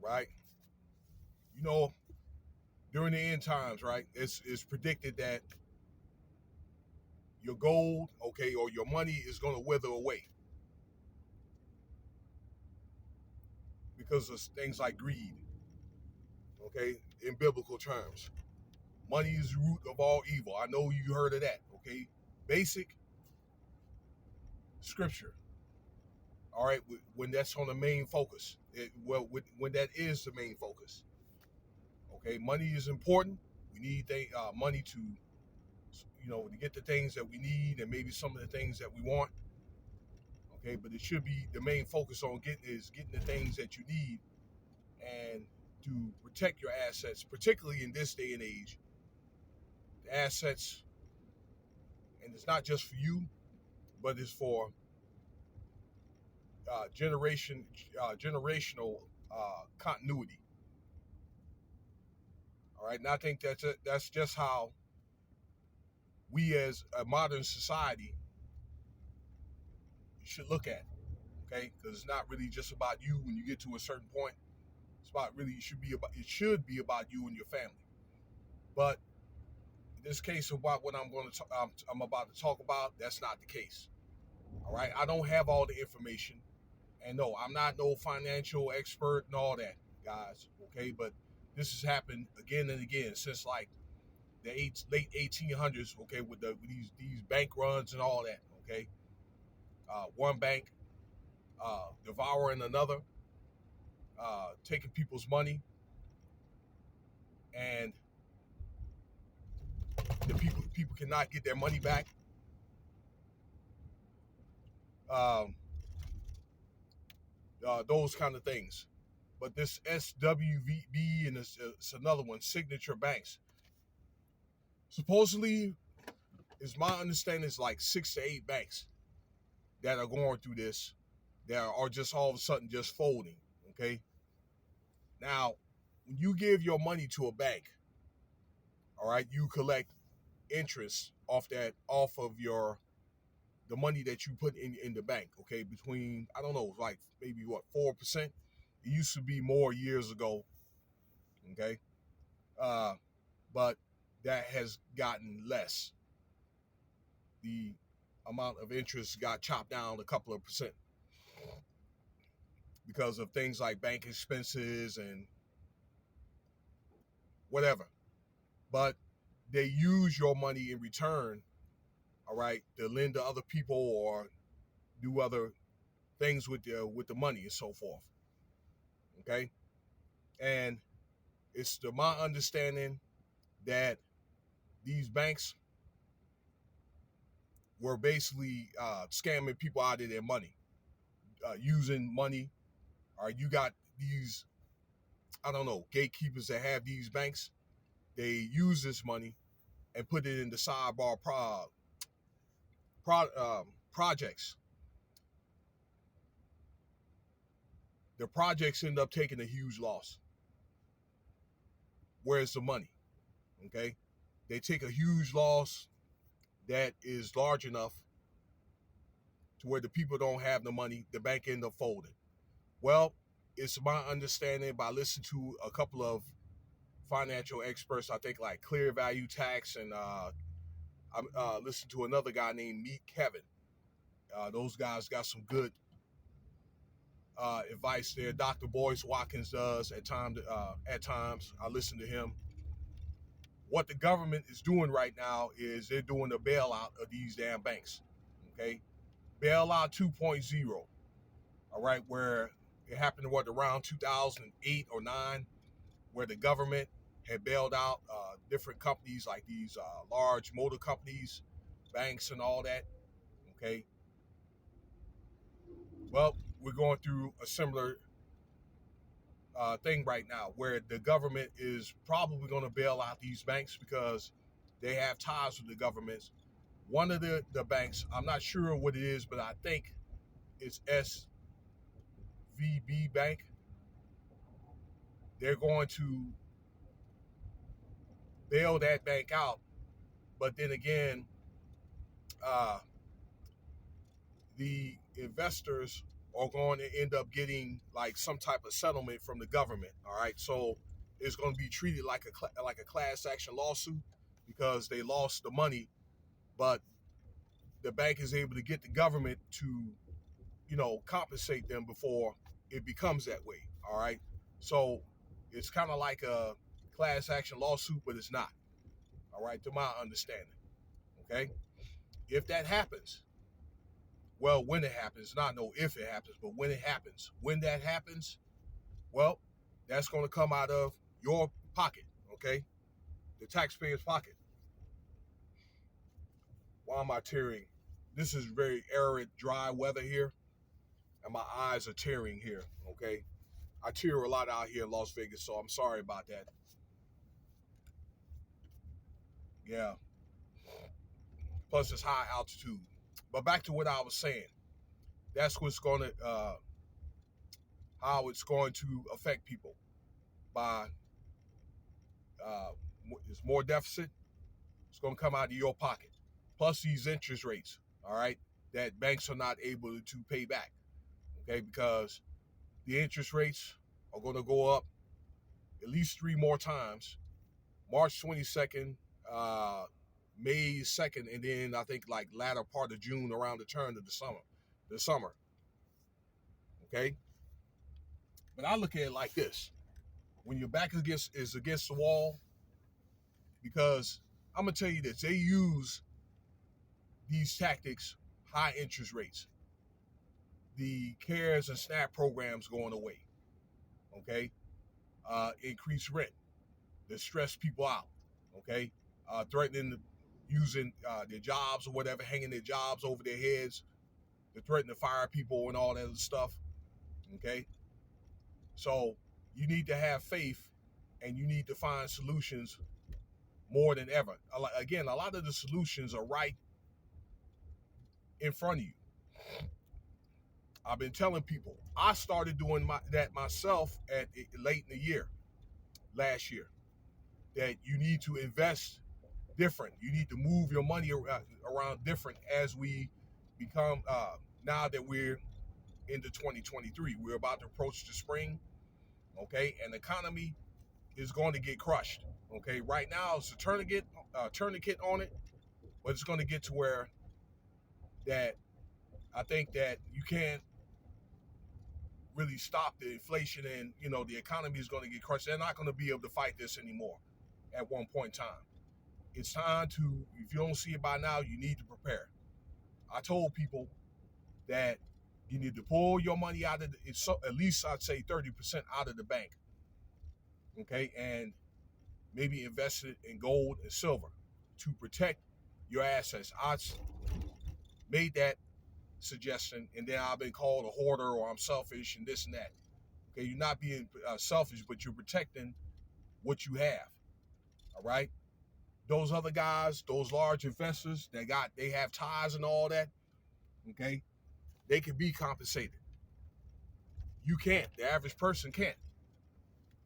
right? You know, during the end times, right, it's predicted that your gold, okay, or your money is going to wither away because of things like greed, okay, in biblical terms. Money is the root of all evil. I know you heard of that, okay? Basic scripture, all right, when that's on the main focus. When that is the main focus, okay? Money is important. We need money to, to get the things that we need and maybe some of the things that we want, okay? But it should be the main focus on getting the things that you need and to protect your assets, particularly in this day and age. The assets, and it's not just for you, but it's for generational continuity. All right, and I think that's just how we as a modern society should look at it, okay? Because it's not really just about you when you get to a certain point. It's about really it should be about you and your family. But in this case, about what I'm about to talk about, that's not the case. All right, I don't have all the information, and no, I'm not no financial expert and all that, guys. Okay, but this has happened again and again since like the late 1800s. Okay, with these bank runs and all that. Okay, one bank devouring another, taking people's money, and the people cannot get their money back. Um, those kind of things. But this SWV and it's another one, Signature Banks. Supposedly, is my understanding, is like 6 to 8 banks that are going through this, that are just all of a sudden just folding. Okay. Now, when you give your money to a bank, all right, you collect interest off of the money that you put in the bank. Okay, between, I don't know, like maybe what, 4%. It used to be more years ago. Okay, uh, but that has gotten less. The amount of interest got chopped down a couple of percent because of things like bank expenses and whatever. But they use your money in return, all right, to lend to other people or do other things with the money and so forth. Okay, and it's to my understanding that these banks were basically scamming people out of their money, using money. All right, you got these, I don't know, gatekeepers that have these banks. They use this money and put it into sidebar projects. The projects end up taking a huge loss. Where's the money? Okay, they take a huge loss that is large enough to where the people don't have the money. The bank end up folding. Well, it's my understanding, by listening to a couple of financial experts, I think like Clear Value Tax, and I listened to another guy named Meet Kevin. Those guys got some good advice there. Dr. Boyce Watkins does at times. I listen to him. What the government is doing right now is they're doing a bailout of these damn banks. Okay, bailout 2.0. All right, where it happened around 2008 or 9, where the government had bailed out different companies like these large motor companies, banks, and all that. Okay, well, we're going through a similar thing right now, where the government is probably going to bail out these banks because they have ties with the governments. One of the banks, I'm not sure what it is, but I think it's SVB Bank. They're going to bail that bank out, but then again, uh, the investors are going to end up getting like some type of settlement from the government. All right, so it's going to be treated like a class action lawsuit because they lost the money, but the bank is able to get the government to, compensate them before it becomes that way. All right, so it's kind of like a class action lawsuit, but it's not. All right, to my understanding. Okay, if that happens, well, when it happens, not know if it happens, but when that happens, well, that's going to come out of your pocket, okay? The taxpayer's pocket. Why am I tearing? This is very arid, dry weather here, and my eyes are tearing here, okay? I tear a lot out here in Las Vegas, so I'm sorry about that. Yeah. Plus, it's high altitude. But back to what I was saying. That's what's going to, how it's going to affect people by, uh, it's more deficit. It's going to come out of your pocket. Plus these interest rates, all right, that banks are not able to pay back, okay, because the interest rates are going to go up at least 3 more times. March 22nd, May 2nd, and then I think like latter part of June around the turn of the summer, okay? But I look at it like this. When your back is against the wall, because I'm going to tell you this, they use these tactics, high interest rates, the CARES and SNAP programs going away, okay? Increase rent to stress people out, okay? Threatening using their jobs or whatever, hanging their jobs over their heads, to threaten to fire people and all that other stuff, okay? So you need to have faith and you need to find solutions more than ever. Again, a lot of the solutions are right in front of you. I've been telling people, I started doing that myself at late in the year, last year, that you need to invest different. You need to move your money around different as we become, now that we're into 2023. We're about to approach the spring, okay? And the economy is going to get crushed, okay? Right now, it's a tourniquet on it, but it's going to get to where that I think that you can't really stop the inflation, and the economy is going to get crushed. They're not going to be able to fight this anymore at one point in time. It's time to, if you don't see it by now, you need to prepare. I told people that you need to pull your money out of at least I'd say 30% out of the bank, okay, and maybe invest it in gold and silver to protect your assets. I made that suggestion, and then I've been called a hoarder or I'm selfish and this and that. Okay, you're not being selfish, but you're protecting what you have. All right. Those other guys, those large investors, they have ties and all that. Okay, they can be compensated. You can't. The average person can't.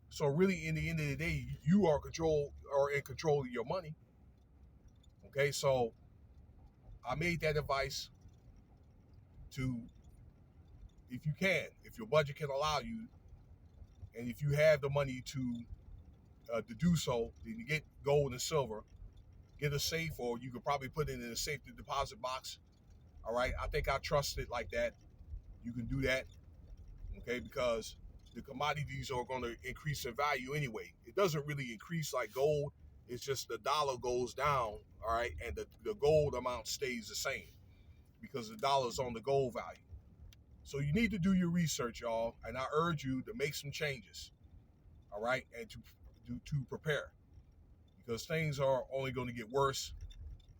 So really, in the end of the day, you are in control of your money. Okay, so I made that advice to, if your budget can allow you, and if you have the money to do so, then you get gold and silver, get a safe, or you could probably put it in a safety deposit box. All right, I think I trust it like that. You can do that, okay, because the commodities are going to increase in value anyway. It doesn't really increase like gold. It's just the dollar goes down, all right, and the gold amount stays the same because the dollar's on the gold value. So you need to do your research, y'all, and I urge you to make some changes, all right, and to prepare, because things are only going to get worse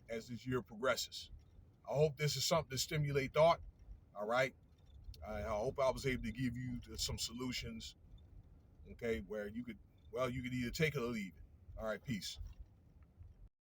as this year progresses. I hope this is something to stimulate thought, all right. I hope I was able to give you some solutions, okay, where you could either take it or leave it. All right, peace.